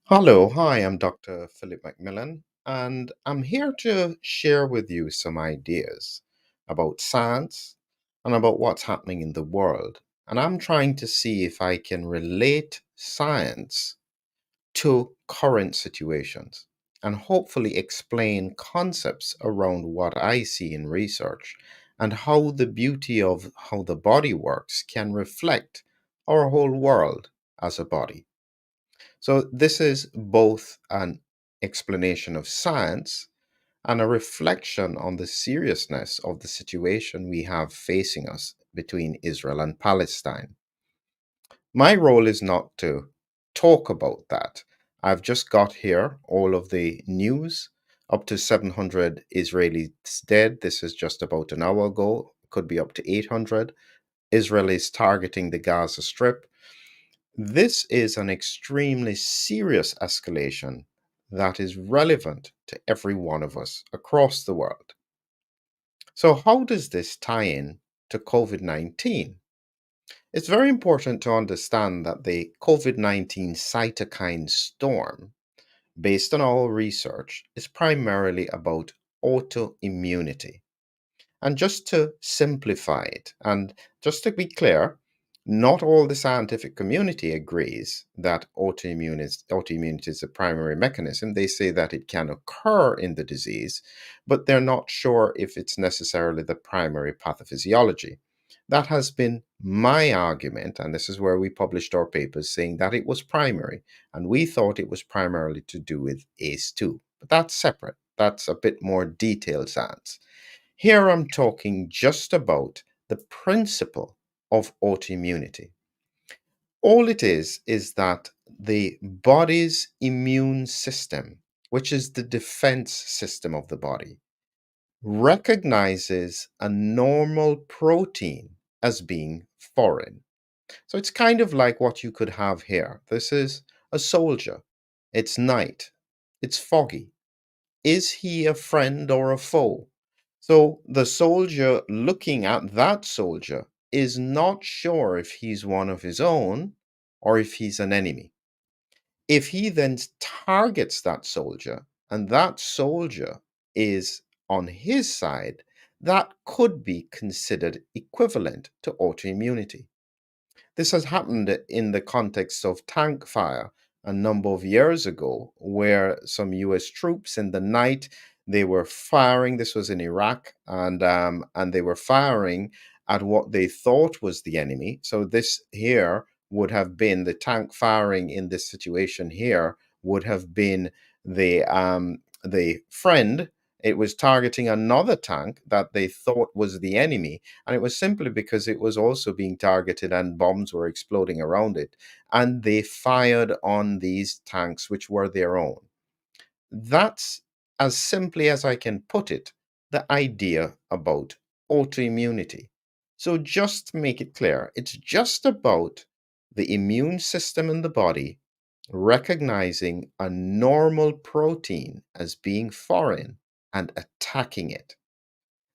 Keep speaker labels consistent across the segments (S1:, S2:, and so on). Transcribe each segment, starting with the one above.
S1: Hello, hi, I'm Dr. Philip McMillan, and I'm here to share with you some ideas about science and about what's happening in the world. And I'm trying to see if I can relate science to current situations and hopefully explain concepts around what I see in research and how the beauty of how the body works can reflect our whole world as a body. So, this is both an explanation of science and a reflection on the seriousness of the situation we have facing us between Israel and Palestine. My role is not to talk about that. I've just got here all of the news. Up to 700 Israelis dead. This is just about an hour ago. Could be up to 800. Israel is targeting the Gaza Strip. This is an extremely serious escalation that is relevant to every one of us across the world. So, how does this tie in to COVID 19? It's very important to understand that the COVID 19 cytokine storm, based on our research, is primarily about autoimmunity. And just to simplify it, and just to be clear, not all the scientific community agrees that autoimmunity is the primary mechanism. They say that it can occur in the disease, but they're not sure if it's necessarily the primary pathophysiology. That has been my argument, and this is where we published our papers saying that it was primary, and we thought it was primarily to do with ACE2. But that's separate. That's a bit more detailed science. Here I'm talking just about the principle of autoimmunity. All it is that the body's immune system, which is the defense system of the body, recognizes a normal protein as being foreign. So it's kind of like what you could have here. This is a soldier. It's night. It's foggy. Is he a friend or a foe? So the soldier looking at that soldier is not sure if he's one of his own or if he's an enemy. If he then targets that soldier and that soldier is on his side, that could be considered equivalent to autoimmunity. This has happened in the context of tank fire a number of years ago, where some U.S. troops in the night they were firing. This was in Iraq, and they were firing at what they thought was the enemy. So this here would have been the tank firing in this situation here would have been the friend. It was targeting another tank that they thought was the enemy, and it was simply because it was also being targeted and bombs were exploding around it. And they fired on these tanks, which were their own. That's, as simply as I can put it, the idea about autoimmunity. So, just to make it clear, it's just about the immune system in the body recognizing a normal protein as being foreign and attacking it.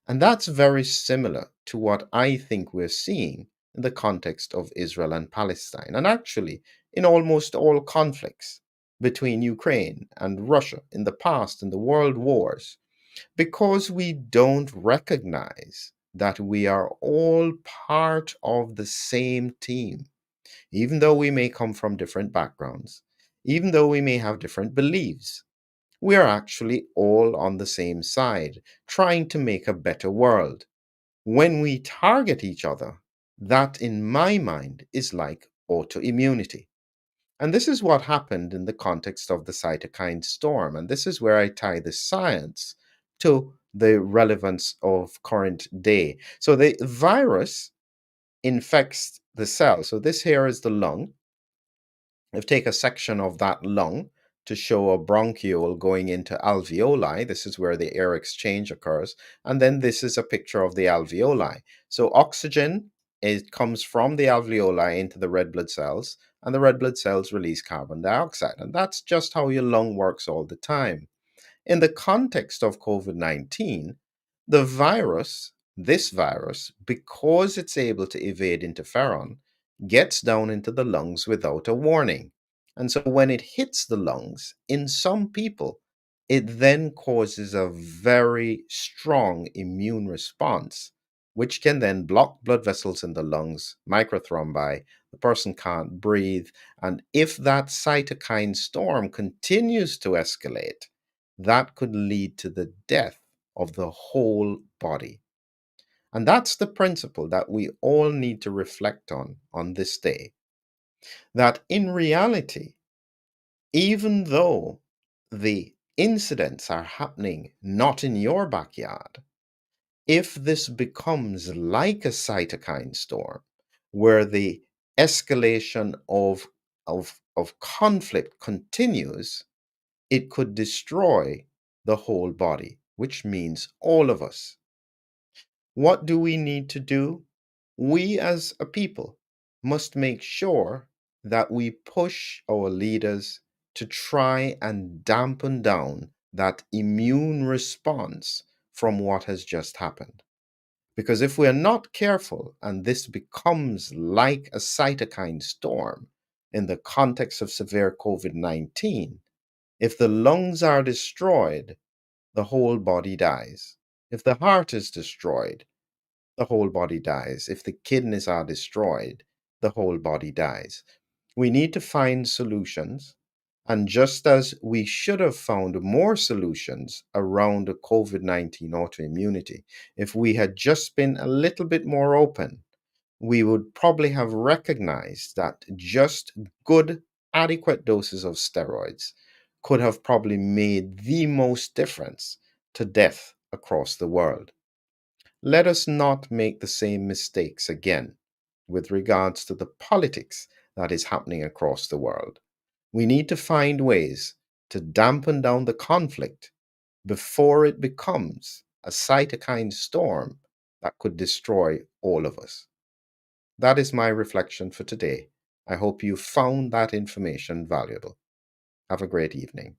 S1: And that's very similar to what I think we're seeing in the context of Israel and Palestine, and actually in almost all conflicts between Ukraine and Russia in the past, in the world wars, because we don't recognize that we are all part of the same team, even though we may come from different backgrounds, even though we may have different beliefs. We are actually all on the same side, trying to make a better world. When we target each other, that in my mind is like autoimmunity. And this is what happened in the context of the cytokine storm. And this is where I tie the science to the relevance of current day. So the virus infects the cell. So this here is the lung. If take a section of that lung to show a bronchiole going into alveoli, this is where the air exchange occurs. And then this is a picture of the alveoli. So oxygen, it comes from the alveoli into the red blood cells, and the red blood cells release carbon dioxide. And that's just how your lung works all the time. In the context of COVID 19, the virus, this virus, because it's able to evade interferon, gets down into the lungs without a warning. And so when it hits the lungs, in some people, it then causes a very strong immune response, which can then block blood vessels in the lungs, microthrombi, the person can't breathe. And if that cytokine storm continues to escalate, that could lead to the death of the whole body. And that's the principle that we all need to reflect on this day. That in reality, even though the incidents are happening not in your backyard, if this becomes like a cytokine storm, where the escalation of conflict continues, it could destroy the whole body, which means all of us. What do we need to do? We as a people must make sure that we push our leaders to try and dampen down that immune response from what has just happened. Because if we're not careful and this becomes like a cytokine storm in the context of severe COVID-19, if the lungs are destroyed, the whole body dies. If the heart is destroyed, the whole body dies. If the kidneys are destroyed, the whole body dies. We need to find solutions. And just as we should have found more solutions around the COVID-19 autoimmunity, if we had just been a little bit more open, we would probably have recognized that just good, adequate doses of steroids could have probably made the most difference to death across the world. Let us not make the same mistakes again with regards to the politics that is happening across the world. We need to find ways to dampen down the conflict before it becomes a cytokine storm that could destroy all of us. That is my reflection for today. I hope you found that information valuable. Have a great evening.